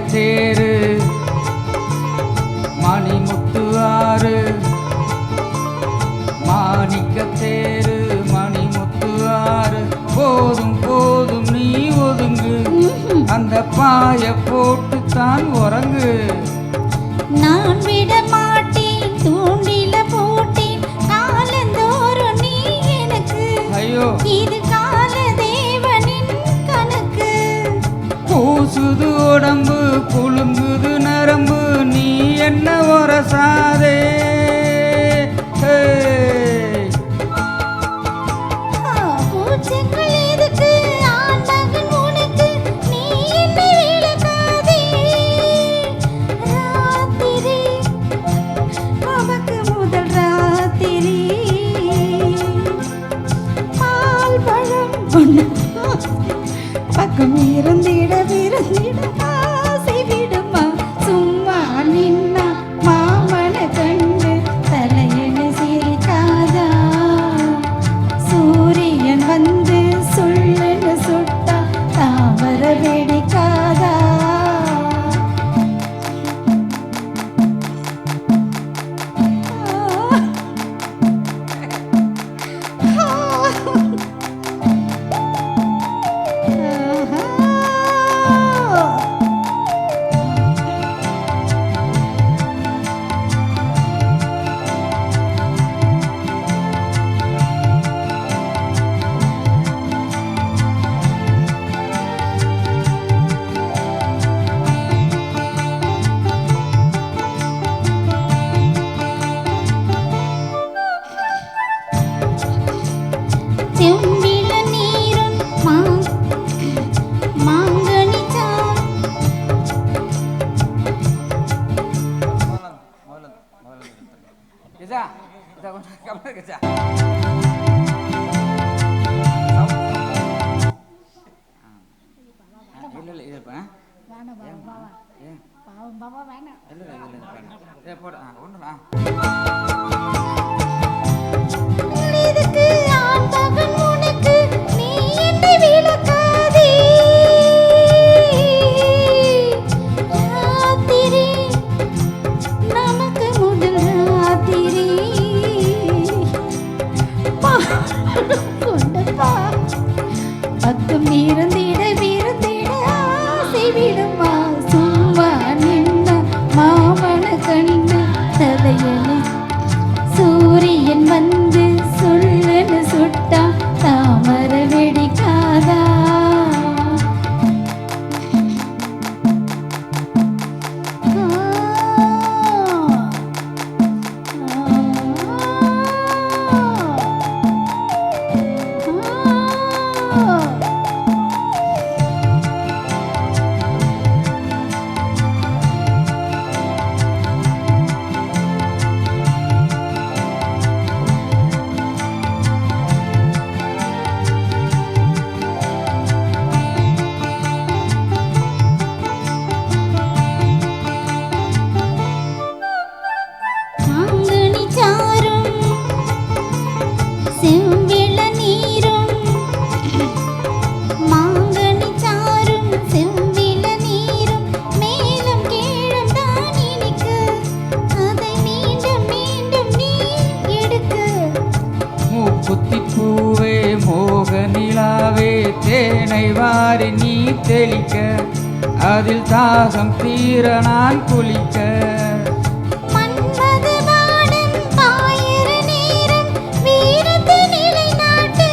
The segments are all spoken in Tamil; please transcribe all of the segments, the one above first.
தேரு மணிமுத்து ஆறு மாணிக்க தேரு மணிமுத்து ஆறு போதும் போதும் நீ ஒதுங்கு அந்த பாய போட்டு தான் உறங்கு நான் விட மாட்டேன் தூண்டில போட்டேன் காலந்தோறும் நீ எனக்கு ஐயோ இது கால தேவனின் கணக்கு பூசுது உடம்பு குலுங்குது நரம்பு நீ என்ன உரசாதே கூச்சங்கள் எதுக்கு ஆண்டவன் உனக்கு நீ என்னை விளக்காதே ராத்திரி நமக்கு முதல் ராத்திரி பால் பழம் பொண்ணு பக்கம் இருந்திட விருந்திட ஆசை விடுமா சும்மா நின்னா மாமன கண்டு தலையணி சிரிக்காதா சூரியன் வந்து சொல்லுன்னு சுட்டா தாமர வெடிக்காதா செம்பில நீரும் மாங்கனி சார் கஜா கஜா கொஞ்சம் கம்மியா கஜா இல்லை இது இருப்பேன் ஏன் இல்லை இல்லை போட ஒன்றும் இதுக்கு ஆண்டவன் உனக்கு நீ என்னை விளக்காதே ராத்திரி நமக்கு முதல் ராத்திரி கொண்டப்பா பக்கம் இருந்திட விருந்திட ஆசை விடுமா சும்மா நின்ன மாமன கண்டு தலையணி சூரியன் வந்து சொல்லுன்னு சுட்டா தாமர வெடிக்காதா மாங்கனி சாரும் செம்பிள நீரும் மாங்கனி சாரும் செம்பிள நீரும் மேலும் கீழும் தான் இனிக்க அதை மீண்டும் மீண்டும் நீ எடுக்க மூக்குத்தி பூவே மோக நிலாவே தேனை வாரி நீ தெளிக்க அதில் தாகம் தீர நான் குளிக்க மன்மத வானம் பாயிர நேரம் வீரத்தை நிலைநாட்டு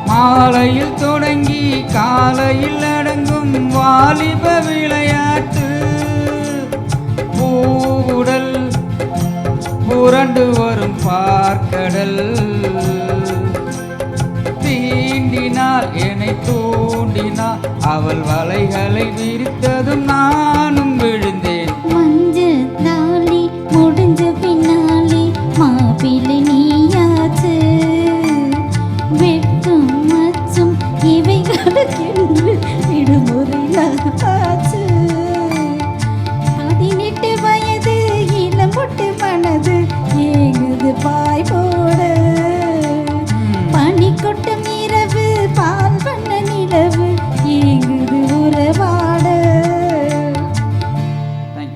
மாலையில் தொடங்கி காலையில் அடங்கும் வாலிப விளையாட்டு பூவுடல் புரண்டு வரும் பார்க்கடல் தீண்டினால் என்னை தூண்டினால் அவள் வலைகளை விரித்ததும் நானும் விழுந்தேன்